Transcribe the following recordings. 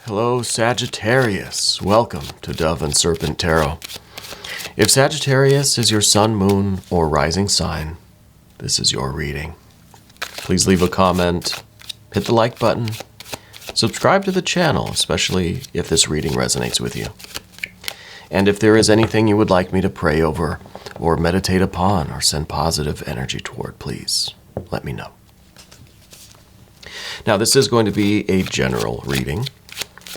Hello, Sagittarius. Welcome to Dove and Serpent Tarot. If Sagittarius is your sun, moon, or rising sign, this is your reading. Please leave a comment, hit the like button, subscribe to the channel, especially if this reading resonates with you. And if there is anything you would like me to pray over or meditate upon or send positive energy toward, please let me know. Now, this is going to be a general reading,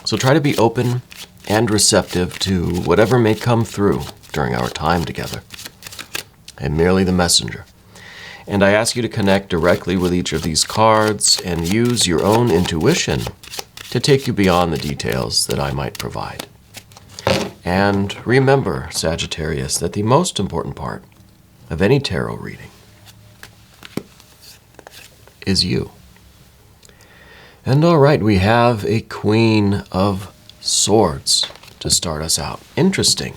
so try to be open and receptive to whatever may come through during our time together. I'm merely the messenger. And I ask you to connect directly with each of these cards and use your own intuition to take you beyond the details that I might provide. And remember, Sagittarius, that the most important part of any tarot reading is you. And all right, we have a Queen of Swords to start us out. Interesting.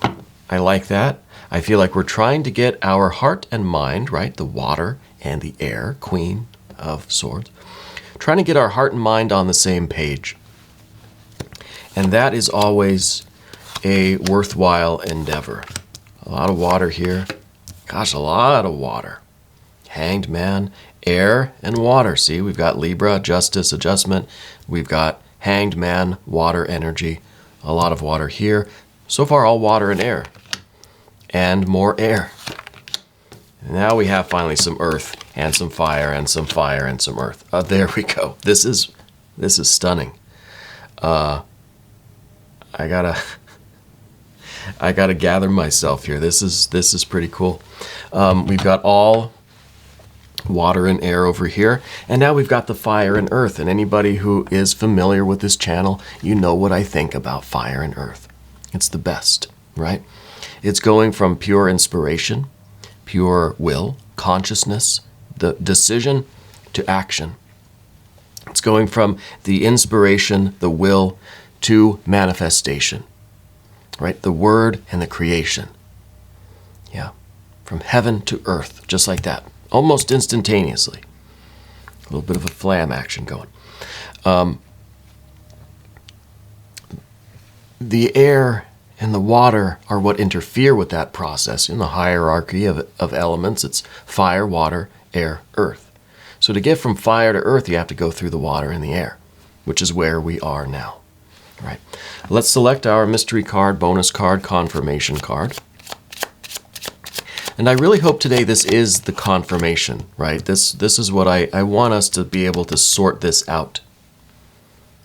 I like that. I feel like we're trying to get our heart and mind, right? The water and the air, Queen of Swords. Trying to get our heart and mind on the same page. And that is always a worthwhile endeavor. A lot of water here. Gosh, a lot of water. Hanged Man, air and water. See, we've got Libra, justice, adjustment. We've got Hanged Man, water, energy. A lot of water here. So far, all water and air. And more air. Now we have finally some earth and some fire and some fire and some earth. There we go. This is stunning. I gotta gather myself here. This is pretty cool. We've got all water and air over here, and now we've got the fire and earth. And anybody who is familiar with this channel, you know what I think about fire and earth. It's the best, right? It's going from pure inspiration, pure will, consciousness, the decision to action. It's going from the inspiration, the will, to manifestation, right? The word and the creation. Yeah, from heaven to earth, just like that. Almost instantaneously. A little bit of a flam action going. The air and the water are what interfere with that process. In the hierarchy of elements, it's fire, water, air, earth. So to get from fire to earth, you have to go through the water and the air, which is where we are now. All right. Let's select our mystery card, bonus card, confirmation card. And I really hope today this is the confirmation, right? This is what I want us to be able to sort this out.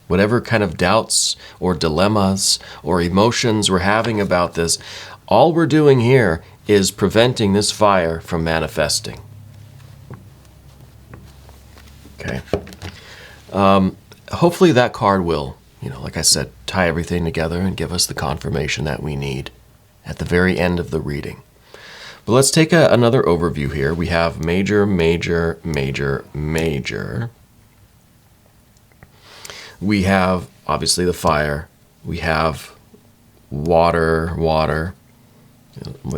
Whatever kind of doubts or dilemmas or emotions we're having about this, all we're doing here is preventing this fire from manifesting. Okay. Hopefully that card will, like I said, tie everything together and give us the confirmation that we need at the very end of the reading. But let's take another overview here. We have major, major, major, major. We have, obviously, the fire. We have water, we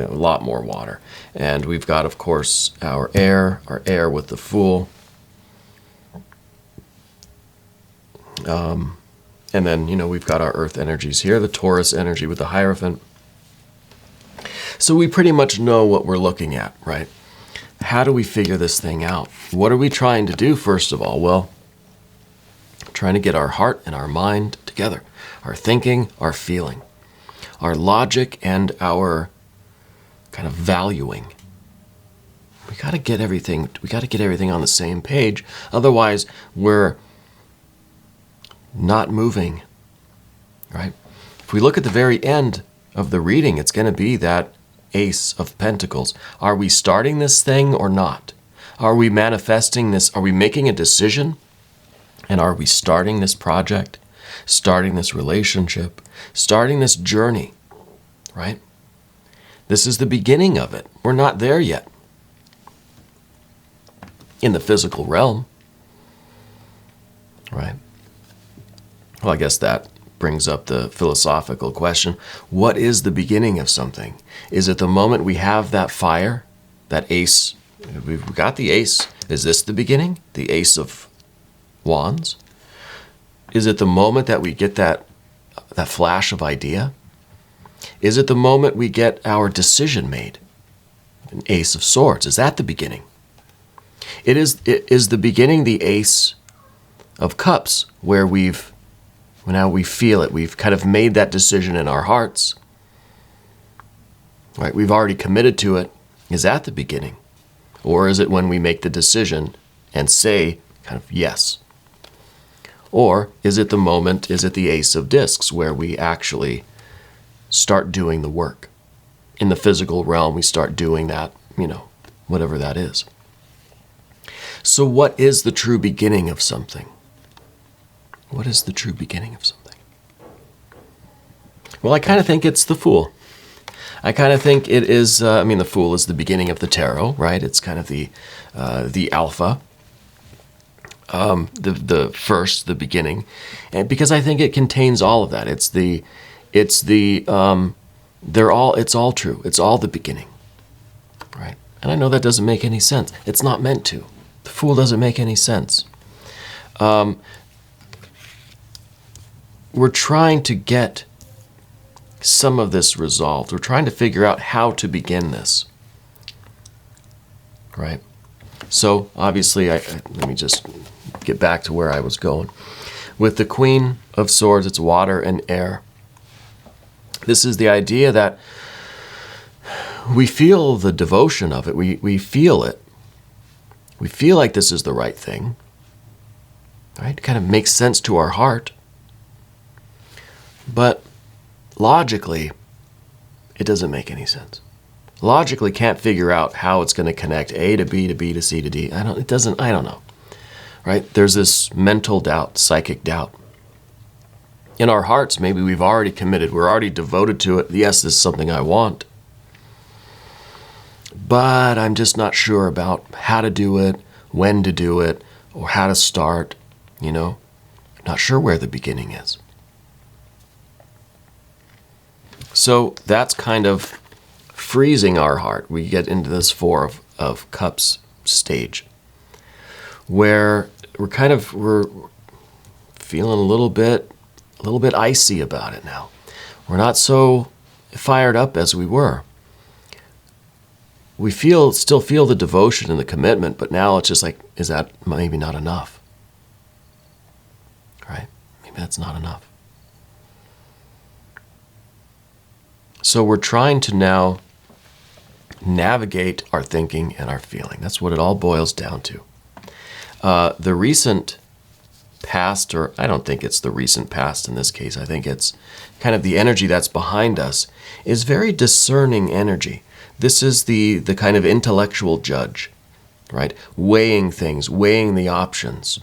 have a lot more water. And we've got, of course, our air with the Fool. And then, we've got our earth energies here, the Taurus energy with the hierophant. So we pretty much know what we're looking at, right? How do we figure this thing out? What are we trying to do, first of all? Well, trying to get our heart and our mind together. Our thinking, our feeling. Our logic and our kind of valuing. We got to get everything on the same page. Otherwise, we're not moving, right? If we look at the very end of the reading, it's going to be that Ace of Pentacles. Are we starting this thing or not? Are we manifesting this? Are we making a decision? And are we starting this project? Starting this relationship? Starting this journey? Right? This is the beginning of it. We're not there yet. In the physical realm. Right? Well, I guess that brings up the philosophical question. What is the beginning of something? Is it the moment we have that fire, that ace? We've got the ace. Is this the beginning? The Ace of Wands? Is it the moment that we get that that flash of idea? Is it the moment we get our decision made? An Ace of Swords, is that the beginning? Is the beginning the Ace of Cups, where now we feel it, we've kind of made that decision in our hearts, right? We've already committed to it. Is that the beginning? Or is it when we make the decision and say kind of yes? Or is it the moment, is it the Ace of Discs, where we actually start doing the work? In the physical realm, we start doing that, whatever that is. So what is the true beginning of something? What is the true beginning of something? Well, I kind of think it's the Fool. I kind of think it is, the Fool is the beginning of the tarot, right? It's kind of the alpha, the beginning. And because I think it contains all of that. It's all true. It's all the beginning, right? And I know that doesn't make any sense. It's not meant to. The Fool doesn't make any sense. We're trying to get some of this resolved. We're trying to figure out how to begin this, right? So obviously, let me just get back to where I was going. With the Queen of Swords, it's water and air. This is the idea that we feel the devotion of it. We feel it. We feel like this is the right thing, right? It kind of makes sense to our heart. But logically, it doesn't make any sense. Logically can't figure out how it's going to connect A to B to B to C to D. I don't know, right? There's this mental doubt, psychic doubt. In our hearts, maybe we've already committed. We're already devoted to it. Yes, this is something I want. But I'm just not sure about how to do it, when to do it, or how to start, Not sure where the beginning is. So that's kind of freezing our heart. We get into this Four of Cups stage, where we're feeling a little bit icy about it now. We're not so fired up as we were. We still feel the devotion and the commitment, but now it's just like, is that maybe not enough? Right? Maybe that's not enough. So we're trying to now navigate our thinking and our feeling. That's what it all boils down to. The recent past, or I don't think it's the recent past in this case, I think it's kind of the energy that's behind us, is very discerning energy. This is the kind of intellectual judge, right? Weighing things, weighing the options,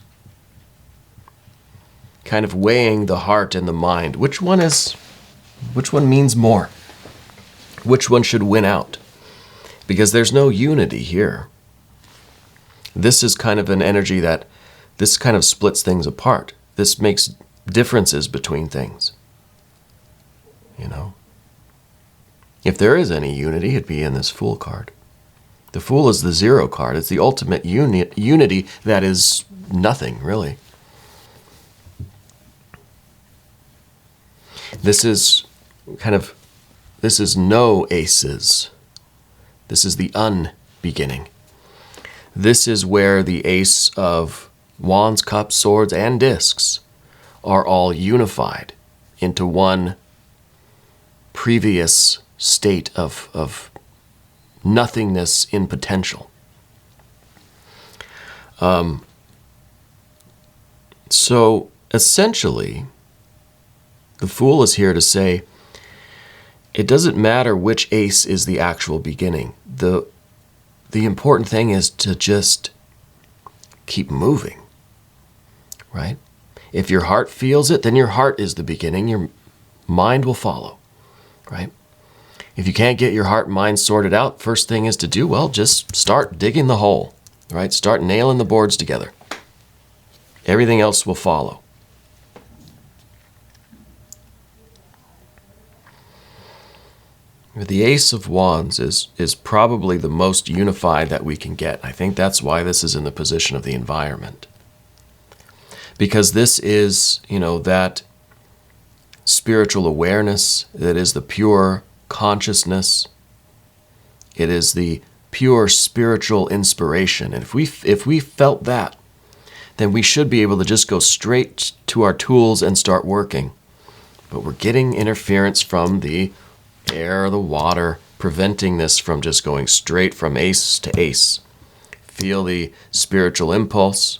kind of weighing the heart and the mind. Which one means more? Which one should win out? Because there's no unity here. This is kind of an energy this kind of splits things apart. This makes differences between things. If there is any unity, it'd be in this Fool card. The Fool is the 0 card. It's the ultimate unity that is nothing, really. This is no aces. This is the unbeginning. This is where the Ace of Wands, Cups, Swords, and Discs are all unified into one previous state of nothingness in potential. So essentially, the Fool is here to say, it doesn't matter which ace is the actual beginning. The important thing is to just keep moving, right? If your heart feels it, then your heart is the beginning. Your mind will follow, right? If you can't get your heart and mind sorted out, first thing is to do, well, just start digging the hole, right? Start nailing the boards together. Everything else will follow. The Ace of Wands is probably the most unified that we can get. I think that's why this is in the position of the environment. Because this is, that spiritual awareness. It is the pure consciousness. It is the pure spiritual inspiration. And if we felt that, then we should be able to just go straight to our tools and start working. But we're getting interference from the air, the water, preventing this from just going straight from ace to ace. Feel the spiritual impulse,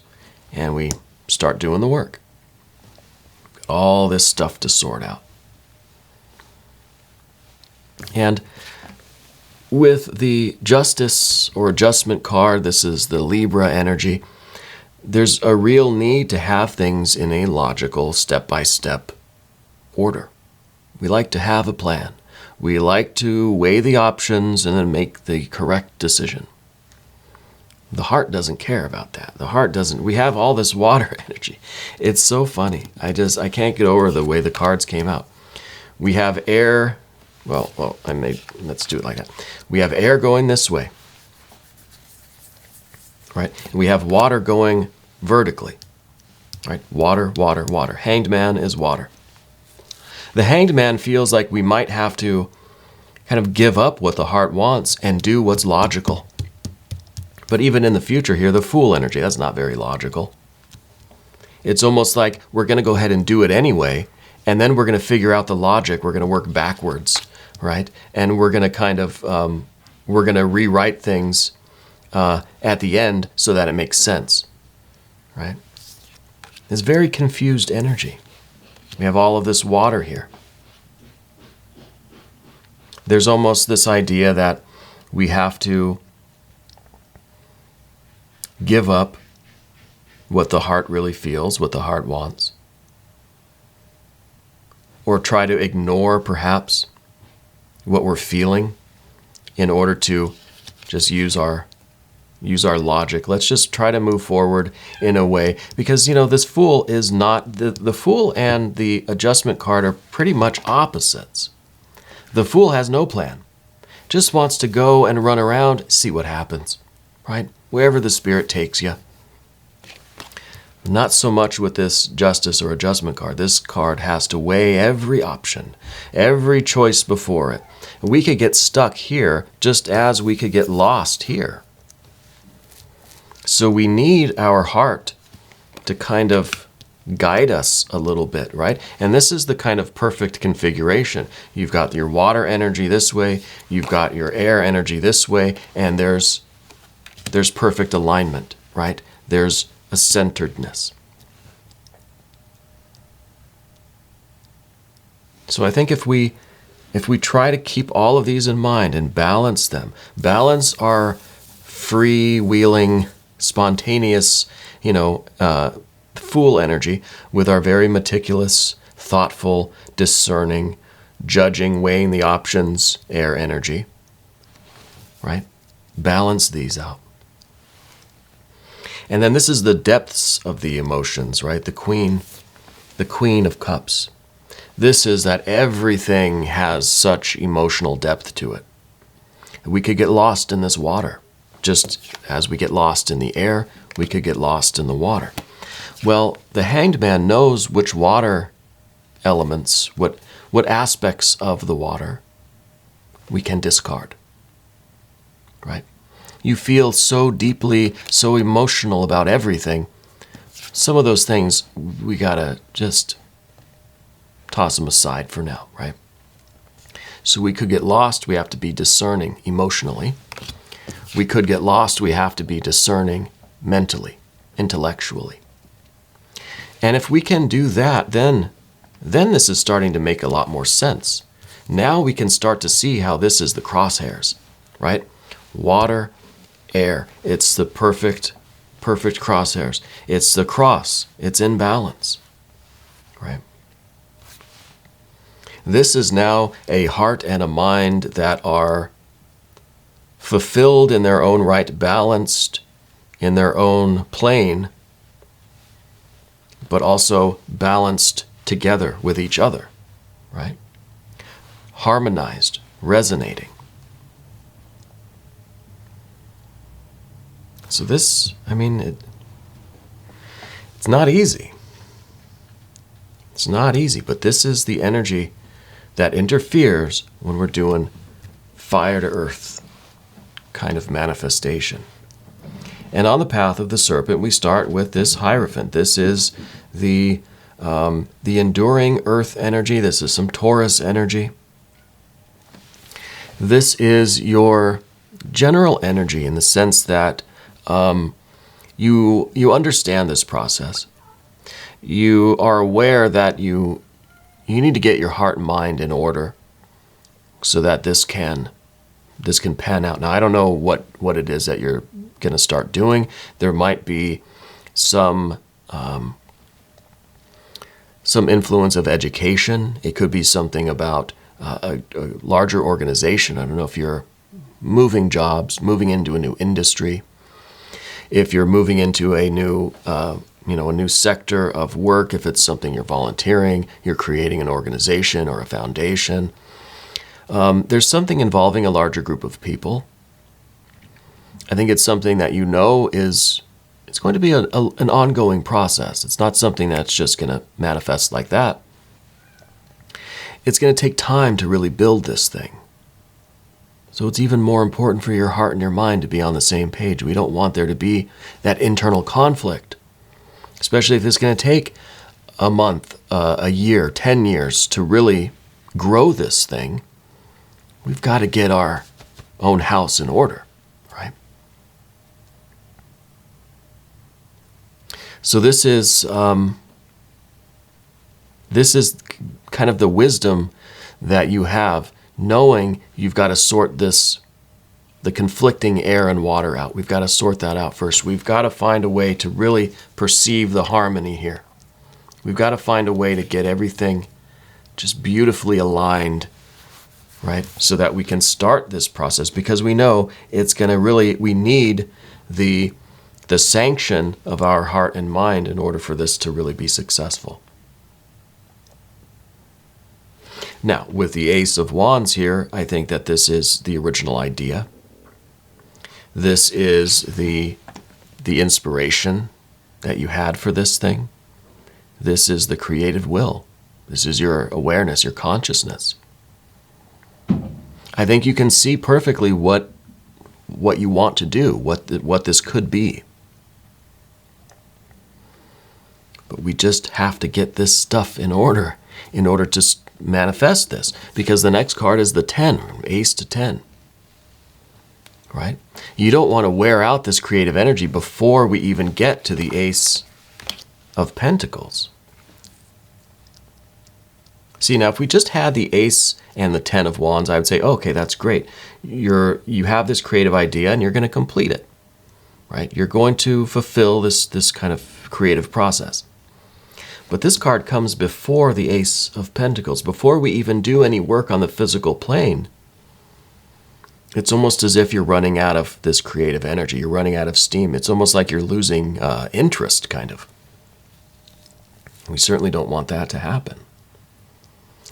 and we start doing the work. Got all this stuff to sort out. And with the Justice or Adjustment card, this is the Libra energy, there's a real need to have things in a logical, step-by-step order. We like to have a plan. We like to weigh the options and then make the correct decision. The heart doesn't care about that. The heart doesn't. We have all this water energy. It's so funny. I can't get over the way the cards came out. We have air. Let's do it like that. We have air going this way, right? We have water going vertically, right? Water, water, water. Hanged man is water. The hanged man feels like we might have to kind of give up what the heart wants and do what's logical. But even in the future here, the Fool energy, that's not very logical. It's almost like we're going to go ahead and do it anyway, and then we're going to figure out the logic. We're going to work backwards, right? And we're going to kind of, we're going to rewrite things at the end so that it makes sense, right? It's very confused energy. We have all of this water here. There's almost this idea that we have to give up what the heart really feels, what the heart wants, or try to ignore perhaps what we're feeling in order to just use our logic. Let's just try to move forward in a way, because this Fool is not the Fool and the Adjustment card are pretty much opposites. The Fool has no plan, just wants to go and run around, see what happens, right? Wherever the Spirit takes you. Not so much with this Justice or Adjustment card. This card has to weigh every option, every choice before it. We could get stuck here just as we could get lost here. So we need our heart to kind of guide us a little bit, right? And this is the kind of perfect configuration. You've got your water energy this way, you've got your air energy this way, and there's perfect alignment, right? There's a centeredness. So I think if we try to keep all of these in mind and balance them, balance our freewheeling, spontaneous, Fool energy with our very meticulous, thoughtful, discerning, judging, weighing the options, air energy, right? Balance these out. And then this is the depths of the emotions, right? The Queen of Cups. This is that everything has such emotional depth to it. We could get lost in this water. Just as we get lost in the air, we could get lost in the water. Well, the Hanged Man knows which water elements, what aspects of the water we can discard, right? You feel so deeply, so emotional about everything. Some of those things, we gotta just toss them aside for now, right? So we could get lost, we have to be discerning emotionally. We could get lost, we have to be discerning mentally, intellectually. And if we can do that, then this is starting to make a lot more sense. Now we can start to see how this is the crosshairs, right? Water, air. It's the perfect crosshairs. It's the cross. It's in balance, right? This is now a heart and a mind that are fulfilled in their own right, balanced in their own plane, but also balanced together with each other, right? Harmonized, resonating. So this, it's not easy. It's not easy, but this is the energy that interferes when we're doing fire to earth kind of manifestation. And on the path of the serpent, we start with this hierophant. This is the enduring earth energy. This is some Taurus energy. This is your general energy in the sense that you understand this process. You are aware that you need to get your heart and mind in order so that this can pan out. Now, I don't know what it is that you're going to start doing. There might be some influence of education. It could be something about a larger organization. I don't know if you're moving jobs, moving into a new industry, if you're moving into a new a new sector of work, if it's something you're volunteering, you're creating an organization or a foundation. There's something involving a larger group of people. I think it's something that it's going to be an ongoing process. It's not something that's just going to manifest like that. It's going to take time to really build this thing. So it's even more important for your heart and your mind to be on the same page. We don't want there to be that internal conflict, especially if it's going to take a month, a year, 10 years to really grow this thing. We've got to get our own house in order, right? So this is kind of the wisdom that you have, knowing you've got to sort the conflicting air and water out. We've got to sort that out first. We've got to find a way to really perceive the harmony here. We've got to find a way to get everything just beautifully aligned, right? So that we can start this process, because we know it's going to we need the sanction of our heart and mind in order for this to really be successful. Now, with the Ace of Wands here, I think that this is the original idea. This is the inspiration that you had for this thing. This is the creative will. This is your awareness, your consciousness. I think you can see perfectly what you want to do, what this could be. But we just have to get this stuff in order to manifest this, because the next card is the 10, Ace to 10. Right? You don't want to wear out this creative energy before we even get to the Ace of Pentacles. See, now if we just had the Ace and the 10 of Wands, I would say, okay, that's great. You have this creative idea and you're going to complete it. Right? You're going to fulfill this kind of creative process. But this card comes before the Ace of Pentacles. Before we even do any work on the physical plane, it's almost as if you're running out of this creative energy. You're running out of steam. It's almost like you're losing interest, kind of. We certainly don't want that to happen.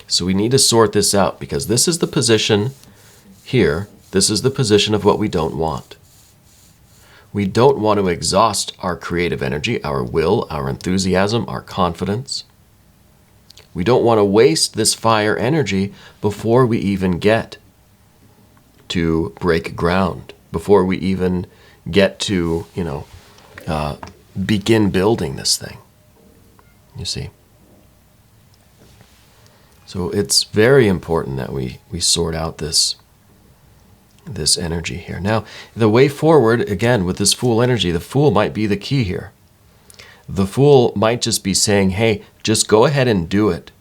So we need to sort this out, because this is the position here. This is the position of what we don't want. We don't want to exhaust our creative energy, our will, our enthusiasm, our confidence. We don't want to waste this fire energy before we even get to break ground, before we even get to, begin building this thing. You see? So it's very important that we sort out this energy here. Now, the way forward, again, with this Fool energy, the Fool might be the key here. The Fool might just be saying, hey, just go ahead and do it.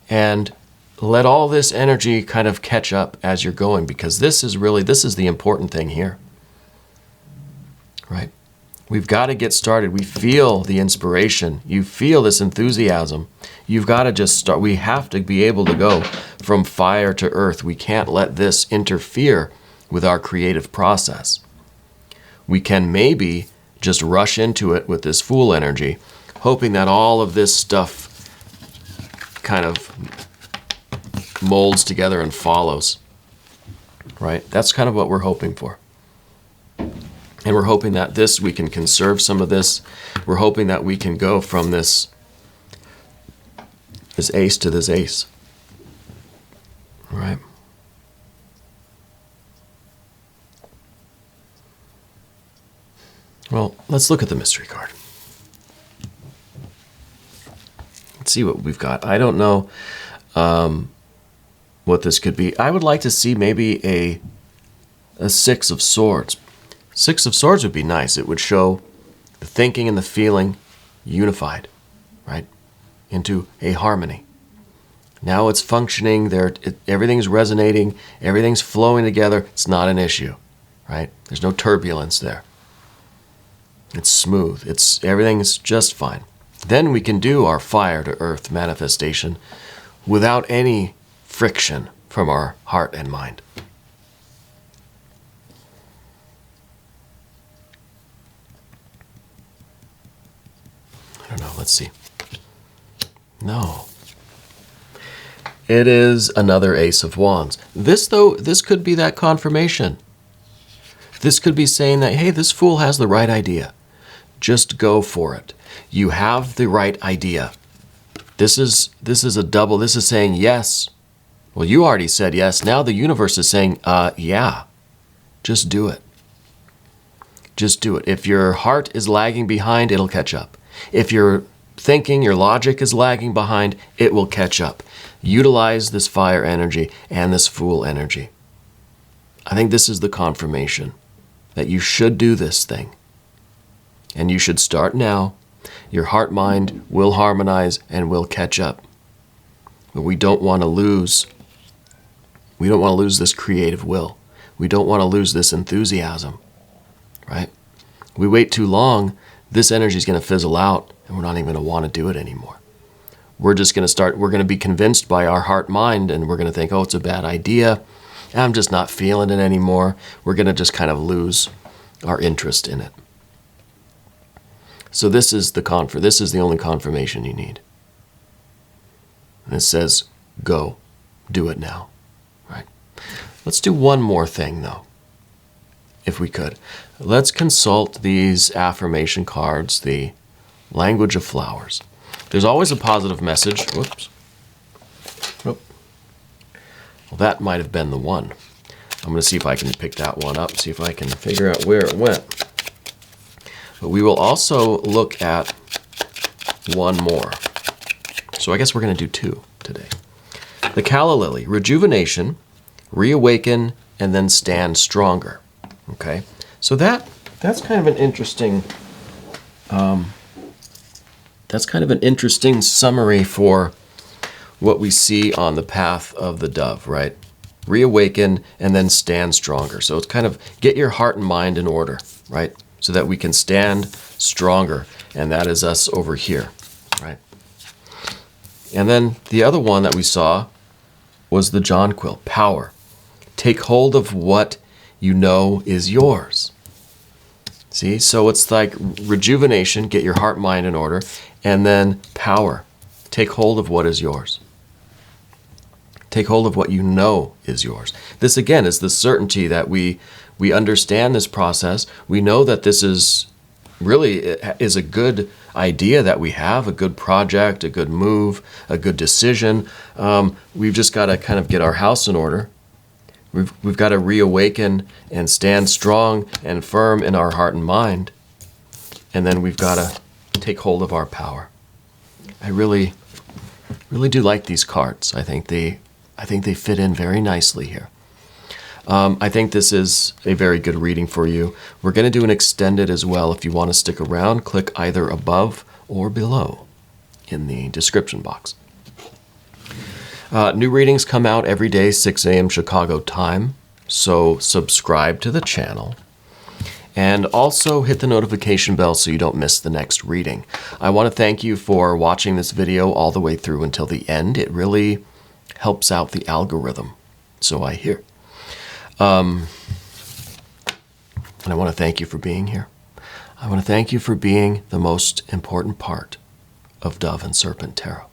And let all this energy kind of catch up as you're going, because this is the important thing here. Right? We've got to get started. We feel the inspiration. You feel this enthusiasm. You've got to just start. We have to be able to go from fire to earth. We can't let this interfere with our creative process. We can maybe just rush into it with this Fool energy, hoping that all of this stuff kind of molds together and follows. Right? That's kind of what we're hoping for. And we're hoping that we can conserve some of this. We're hoping that we can go from this this ace to this ace. All right. Well, let's look at the mystery card. Let's see what we've got. I don't know what this could be. I would like to see maybe a Six of Swords. Six of Swords would be nice. It would show the thinking and the feeling unified, right, into a harmony. Now it's functioning. Everything's resonating. Everything's flowing together. It's not an issue, right? There's no turbulence there. It's smooth. Everything's just fine. Then we can do our fire to earth manifestation without any friction from our heart and mind. I don't know. Let's see. No. It is another Ace of Wands. This could be that confirmation. This could be saying that, hey, this fool has the right idea. Just go for it. You have the right idea. This is a double. This is saying yes. Well, you already said yes. Now the universe is saying, yeah. Just do it. Just do it. If your heart is lagging behind, it'll catch up. If your thinking, your logic is lagging behind, it will catch up. Utilize this fire energy and this fool energy. I think this is the confirmation that you should do this thing. And you should start now. Your heart-mind will harmonize and will catch up. But we don't want to lose. We don't want to lose this creative will. We don't want to lose this enthusiasm, right? We wait too long, this energy is going to fizzle out, and we're not even going to want to do it anymore. We're just going to start, we're going to be convinced by our heart-mind, and we're going to think, oh, it's a bad idea. I'm just not feeling it anymore. We're going to just kind of lose our interest in it. So this is the only confirmation you need. And it says, go, do it now, right? Let's do one more thing though, if we could. Let's consult these affirmation cards, the language of flowers. There's always a positive message. Whoops. Oh. Well, that might have been the one. I'm going to see if I can pick that one up, see if I can figure out where it went. But we will also look at one more. So I guess we're going to do two today. The Calla Lily, rejuvenation, reawaken, and then stand stronger. Okay, so that's kind of an interesting. That's kind of an interesting summary for what we see on the path of the dove, right? Reawaken and then stand stronger. So it's kind of get your heart and mind in order, right? So that we can stand stronger. And that is us over here, right? And then the other one that we saw was the jonquil, power. Take hold of what you know is yours. See, so it's like rejuvenation, get your heart, mind in order, and then power. Take hold of what is yours. Take hold of what you know is yours. This, again, is the certainty that we understand this process. We know that this is really is a good idea that we have, a good project, a good move, a good decision. We've just got to kind of get our house in order. We've got to reawaken and stand strong and firm in our heart and mind. And then we've got to take hold of our power. I really do like these cards. I think they fit in very nicely here. I think this is a very good reading for you. We're going to do an extended as well. If you want to stick around, click either above or below in the description box. New readings come out every day, 6 a.m. Chicago time, so subscribe to the channel. And also hit the notification bell so you don't miss the next reading. I want to thank you for watching this video all the way through until the end. It really helps out the algorithm, so I hear. And I want to thank you for being here. I want to thank you for being the most important part of Dove and Serpent Tarot.